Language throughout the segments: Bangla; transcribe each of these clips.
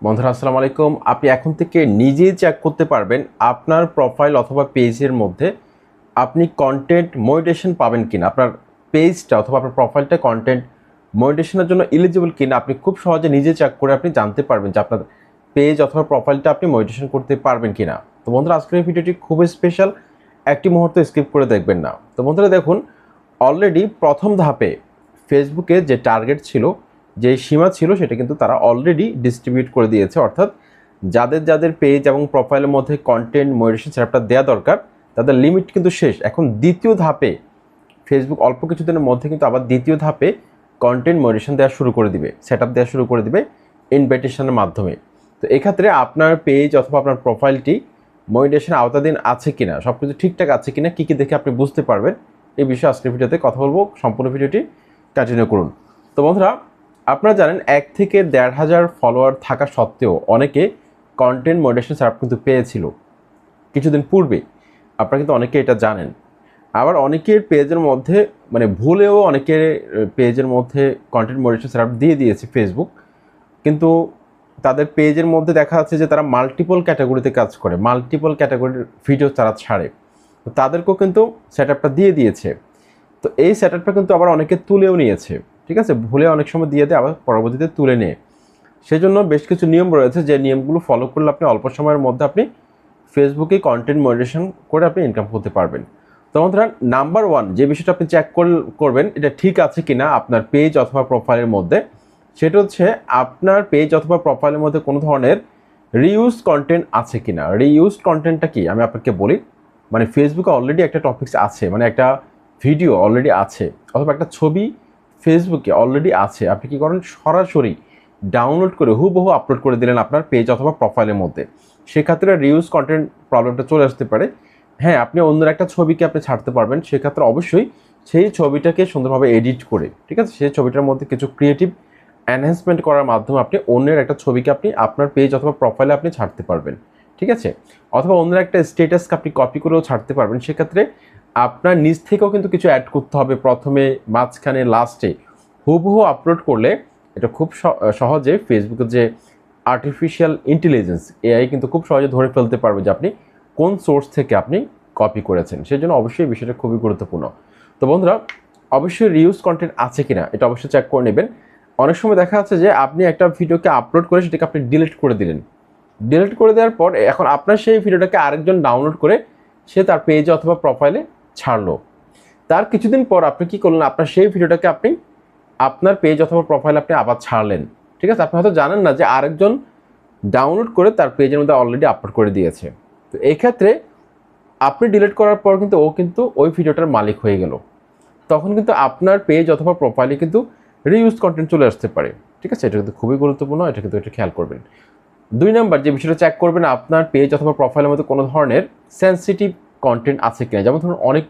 বন্ধুরা আসসালামু আলাইকুম। আপনি এখন থেকে নিজেই চেক করতে পারবেন আপনার প্রোফাইল অথবা পেজের মধ্যে আপনি কন্টেন্ট মনিটাইজেশন পাবেন কিনা, আপনার পেজটা অথবা আপনার প্রোফাইলটা কন্টেন্ট মনিটাইজেশনের জন্য এলিজিবল কিনা আপনি খুব সহজে নিজে চেক করে আপনি জানতে পারবেন যে আপনার পেজ অথবা প্রোফাইলটা আপনি মনিটাইজেশন করতে পারবেন কিনা। তো বন্ধুরা আজকের এই ভিডিওটি খুবই স্পেশাল, একটি মুহূর্ত স্কিপ করে দেখবেন না। তো বন্ধুরা দেখুন, অলরেডি প্রথম ধাপে ফেসবুকে যে টার্গেট ছিল, যে সীমা ছিল, সেটা কিন্তু তারা অলরেডি ডিস্ট্রিবিউট করে দিয়েছে। অর্থাৎ যাদের যাদের পেজ এবং প্রোফাইলের মধ্যে কন্টেন্ট মনিটাইজেশন সেটআপটা দেওয়া দরকার তাদের লিমিট কিন্তু শেষ। এখন দ্বিতীয় ধাপে ফেসবুক অল্প কিছুদিনের মধ্যে কিন্তু আবার দ্বিতীয় ধাপে কন্টেন্ট মনিটাইজেশন দেওয়া শুরু করে দিবে, সেটআপ দেওয়া শুরু করে দিবে ইনভাইটেশনের মাধ্যমে। তো এক্ষেত্রে আপনার পেজ অথবা আপনার প্রোফাইলটি মনিটাইজেশন আওতাধীন আছে কিনা, সব কিছু ঠিকঠাক আছে কিনা, কী কী দেখে আপনি বুঝতে পারবেন, এই বিষয়ে আজকের ভিডিওতে কথা বলবো। সম্পূর্ণ ভিডিওটি কন্টিনিউ করুন। তো বন্ধুরা, আপনারা জানেন 1 থেকে 1,500 ফলোয়ার থাকা সত্ত্বেও অনেকে কন্টেন্ট মনিটাইজেশন সেটআপ কিন্তু পেয়েছিল কিছুদিন পূর্বে। আপনারা কিন্তু অনেকে এটা জানেন। আবার অনেকের পেজের মধ্যে ভুলেও অনেকের পেজের মধ্যে কন্টেন্ট মনিটাইজেশন সেটআপ দিয়ে দিয়েছে ফেসবুক, কিন্তু তাদের পেজের মধ্যে দেখা যাচ্ছে যে তারা মাল্টিপল ক্যাটাগরিতে কাজ করে, মাল্টিপল ক্যাটাগরির ভিডিও তারা ছাড়ে। তো তাদেরকেও কিন্তু সেটআপটা দিয়ে দিয়েছে। তো এই সেটআপটা কিন্তু আবার অনেকে তুলেও নিয়েছে, ঠিক আছে, ভুলে অনেক সময় দিয়ে দেয়, আবার পরবর্তীতে তুলে নেয়। সেই জন্য বেশ কিছু নিয়ম রয়েছে, যে নিয়মগুলো ফলো করলে আপনি অল্প সময়ের মধ্যে আপনি ফেসবুকে কন্টেন্ট মনিটাইজেশন করে আপনি ইনকাম করতে পারবেন। তো বন্ধুরা, নাম্বার 1 যে বিষয়টা আপনি চেক করবেন এটা ঠিক আছে কিনা আপনার পেজ অথবা প্রোফাইলের মধ্যে, সেটা হচ্ছে আপনার পেজ অথবা প্রোফাইলের মধ্যে কোনো ধরনের রিইউজ কন্টেন্ট আছে কিনা। রিইউজ কন্টেন্টটা কি আমি আপনাকে বলি। ফেসবুকে অলরেডি একটা টপিকস আছে, একটা ভিডিও অলরেডি আছে অথবা একটা ছবি ফেসবুকে অলরেডি আছে, আপনি কী করেন, সরাসরি ডাউনলোড করে হুবহু আপলোড করে দিলেন আপনার পেজ অথবা প্রোফাইলের মধ্যে। সেক্ষেত্রে রিউজ কন্টেন্ট প্রবলেমটা চলে আসতে পারে। হ্যাঁ, আপনি অন্যের একটা ছবিকে আপনি ছাড়তে পারবেন, সেক্ষেত্রে অবশ্যই সেই ছবিটাকে সুন্দরভাবে এডিট করে, ঠিক আছে, সেই ছবিটার মধ্যে কিছু ক্রিয়েটিভ এনহ্যান্সমেন্ট করার মাধ্যমে আপনি অন্যের একটা ছবিকে আপনি আপনার পেজ অথবা প্রোফাইলে আপনি ছাড়তে পারবেন, ঠিক আছে। অথবা অন্যের একটা স্ট্যাটাসকে আপনি কপি করেও ছাড়তে পারবেন। সেক্ষেত্রে আপনার নিজ থেকেও কিন্তু কিছু অ্যাড করতে হবে, প্রথমে, মাঝখানে, লাস্টে। হুবহু আপলোড করলে এটা খুব সহজে ফেসবুকের যে আর্টিফিশিয়াল ইন্টেলিজেন্স এআই কিন্তু খুব সহজে ধরে ফেলতে পারবে যে আপনি কোন সোর্স থেকে আপনি কপি করেছেন। সেই জন্য অবশ্যই বিষয়টা খুবই গুরুত্বপূর্ণ। তো বন্ধুরা, অবশ্যই রিউজ কন্টেন্ট আছে কিনা এটা অবশ্যই চেক করে নেবেন। অনেক সময় দেখা যাচ্ছে যে আপনি একটা ভিডিওকে আপলোড করে সেটাকে আপনি ডিলিট করে দিলেন। ডিলিট করে দেওয়ার পর এখন আপনার সেই ভিডিওটাকে আরেকজন ডাউনলোড করে সে তার পেজে অথবা প্রোফাইলে ছাড়লো। তার কিছুদিন পর আপনি কী করলেন, আপনার সেই ভিডিওটাকে আপনি আপনার পেজ অথবা প্রোফাইলে আপনি আবার ছাড়লেন, ঠিক আছে। আপনি হয়তো জানেন না যে আরেকজন ডাউনলোড করে তার পেজের মধ্যে অলরেডি আপলোড করে দিয়েছে। তো এই ক্ষেত্রে আপনি ডিলিট করার পর কিন্তু ও কিন্তু ওই ভিডিওটার মালিক হয়ে গেল। তখন কিন্তু আপনার পেজ অথবা প্রোফাইলে কিন্তু রিইউজ কন্টেন্ট চলে আসতে পারে, ঠিক আছে। এটা কিন্তু খুবই গুরুত্বপূর্ণ, এটা কিন্তু একটু খেয়াল করবেন। 2 নাম্বার যে বিষয়টা চেক করবেন, আপনার পেজ অথবা প্রোফাইলের মধ্যে কোনো ধরনের সেন্সিটিভ কন্টেন্ট আছে কিনা। যেমন ধরুন অনেক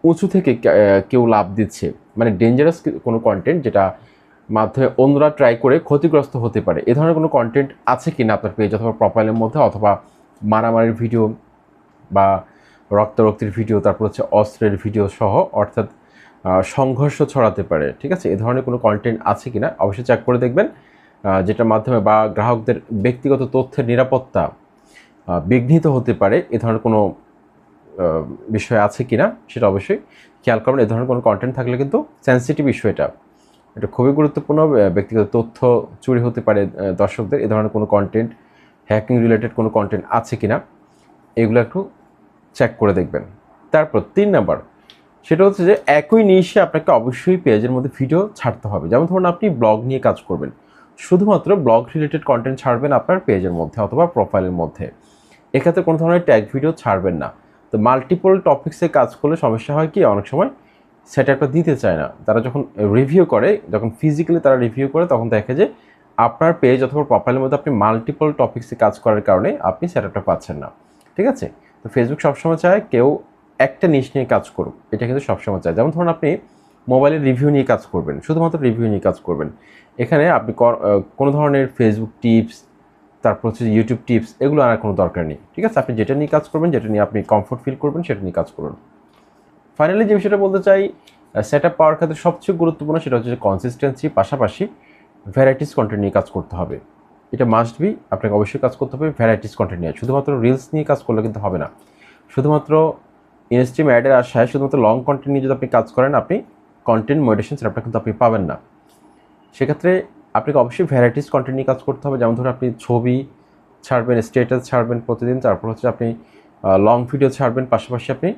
উঁচু থেকে কেউ লাভ দিচ্ছে, ডেঞ্জারাস কোনো কন্টেন্ট যেটা মাধ্যমে অন্যরা ট্রাই করে ক্ষতিগ্রস্ত হতে পারে, এ ধরনের কোনো কন্টেন্ট আছে কিনা আপনার পেজ অথবা প্রোফাইলের মধ্যে। অথবা মারামারির ভিডিও বা রক্তারক্তির ভিডিও, তারপর হচ্ছে অস্ত্রের ভিডিও সহ, অর্থাৎ সংঘর্ষ ছড়াতে পারে, ঠিক আছে, এ ধরনের কোনো কন্টেন্ট আছে কিনা অবশ্যই চেক করে দেখবেন। যেটার মাধ্যমে বা গ্রাহকদের ব্যক্তিগত তথ্যের নিরাপত্তা বিঘ্নিত হতে পারে, এ ধরনের কোনো বিষয় আছে কিনা সেটা অবশ্যই খেয়াল করবেন। এ ধরনের কোনো কন্টেন্ট থাকলে কিন্তু সেন্সিটিভ ইস্যু, এটা খুবই গুরুত্বপূর্ণ। ব্যক্তিগত তথ্য চুরি হতে পারে দর্শকদের, এ ধরনের কোনো কন্টেন্ট, হ্যাকিং রিলেটেড কোনো কন্টেন্ট আছে কিনা এগুলো একটু চেক করে দেখবেন। তারপর 3 নাম্বার, সেটা হচ্ছে যে একই নিশে আপনাকে অবশ্যই পেজের মধ্যে ভিডিও ছাড়তে হবে। যেমন ধরুন আপনি ব্লগ নিয়ে কাজ করবেন, শুধুমাত্র ব্লগ রিলেটেড কন্টেন্ট ছাড়বেন আপনার পেজের মধ্যে অথবা প্রোফাইলের মধ্যে। এক্ষেত্রে কোনো ধরনের ট্যাগ ভিডিও ছাড়বেন না। তো মাল্টিপল টপিক্সে কাজ করলে সমস্যা হয় কি, অনেক সময় সেটআপটা দিতে চায় না। তারা যখন রিভিউ করে, যখন ফিজিক্যালি তারা রিভিউ করে, তখন দেখে যে আপনার পেজ অথবা প্রোফাইলের মধ্যে আপনি মাল্টিপল টপিক্সে কাজ করার কারণে আপনি সেটআপটা পাচ্ছেন না, ঠিক আছে। তো ফেসবুক সবসময় চায় কেউ একটা নিশ নিয়ে কাজ করুক, এটা কিন্তু সবসময় চায়। যেমন ধরুন আপনি মোবাইলের রিভিউ নিয়ে কাজ করবেন, শুধুমাত্র রিভিউ নিয়ে কাজ করবেন। এখানে আপনি কোনো ধরনের ফেসবুক টিপস, তারপর হচ্ছে ইউটিউব টিপস, এগুলো আনার কোনো দরকার নেই, ঠিক আছে। আপনি যেটা নিয়ে কাজ করবেন, যেটা নিয়ে আপনি কমফোর্ট ফিল করবেন, সেটা নিয়ে কাজ করুন। ফাইনালি যে বিষয়টা বলতে চাই, সেটআপ পাওয়ার ক্ষেত্রে সবচেয়ে গুরুত্বপূর্ণ সেটা হচ্ছে যে কনসিস্টেন্সি, পাশাপাশি ভ্যারাইটিস কন্টেন্ট নিয়ে কাজ করতে হবে। এটা মাস্ট বি, আপনাকে অবশ্যই কাজ করতে হবে ভ্যারাইটিস কন্টেন্ট নিয়ে। শুধুমাত্র রিলস নিয়ে কাজ করলে কিন্তু হবে না। শুধুমাত্র ইনস্ট্রিম অ্যাডের আশায় শুধুমাত্র লং কন্টেন্ট নিয়ে যদি আপনি কাজ করেন, আপনি কন্টেন্ট মনিটাইজেশন সেটআপটা কিন্তু আপনি পাবেন না। সেক্ষেত্রে আপনাকে অবশ্যই ভ্যারাইটিস কন্টেন্ট নিয়ে কাজ করতে হবে। যেমন ধরুন আপনি ছবি ছাড়বেন, স্ট্যাটাস ছাড়বেন প্রতিদিন, তারপর হচ্ছে আপনি লং ভিডিও ছাড়বেন, পাশাপাশি আপনি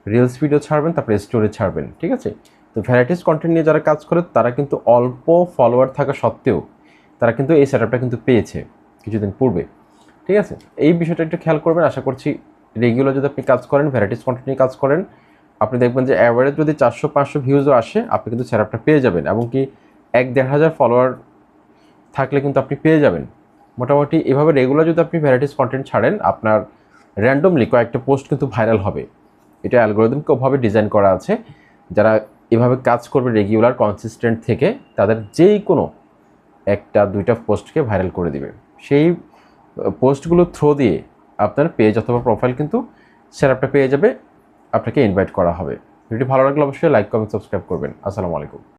রিলস ভিডিও ছাড়বেন, তারপরে স্টোরি ছাড়বেন, ঠিক আছে? তো ভ্যারাইটিস কন্টেন্ট নিয়ে যারা কাজ করে তারা কিন্তু অল্প ফলোয়ার থাকা সত্ত্বেও তারা কিন্তু এই সেটআপটা কিন্তু পেয়েছে কিছুদিন পূর্বে, ঠিক আছে? এই বিষয়টা একটু খেয়াল করবেন। আশা করছি রেগুলার যদি আপনি কাজ করেন, ভ্যারাইটিস কন্টেন্ট নিয়ে কাজ করেন, আপনি দেখবেন যে অ্যাভারেজ যদি 400-500 ভিউজও আসে, আপনি কিন্তু সেটআপটা পেয়ে যাবেন। এবং কি 1-1.5 হাজার ফলোয়ার থাকলে কিন্তু আপনি পেয়ে যাবেন। মোটামুটি এভাবে রেগুলার যদি আপনি ভ্যারাইটিস কন্টেন্ট ছাড়েন, আপনার র্যান্ডমলি কয়েকটা পোস্ট কিন্তু ভাইরাল হবে। এটা অ্যালগরিদমকে ওভাবে ডিজাইন করা আছে, যারা এভাবে কাজ করবে রেগুলার কনসিস্টেন্ট থেকে, তাদের যেই কোনো 1-2টা পোস্টকে ভাইরাল করে দিবে। সেই পোস্টগুলো থ্রো দিয়ে আপনার পেজ অথবা প্রোফাইল কিন্তু সেটআপটা পেয়ে যাবে, আপনাকে ইনভাইট করা হবে। ভিডিওটি ভালো লাগলে অবশ্যই লাইক, কমেন্ট, সাবস্ক্রাইব করবেন। আসসালামু আলাইকুম।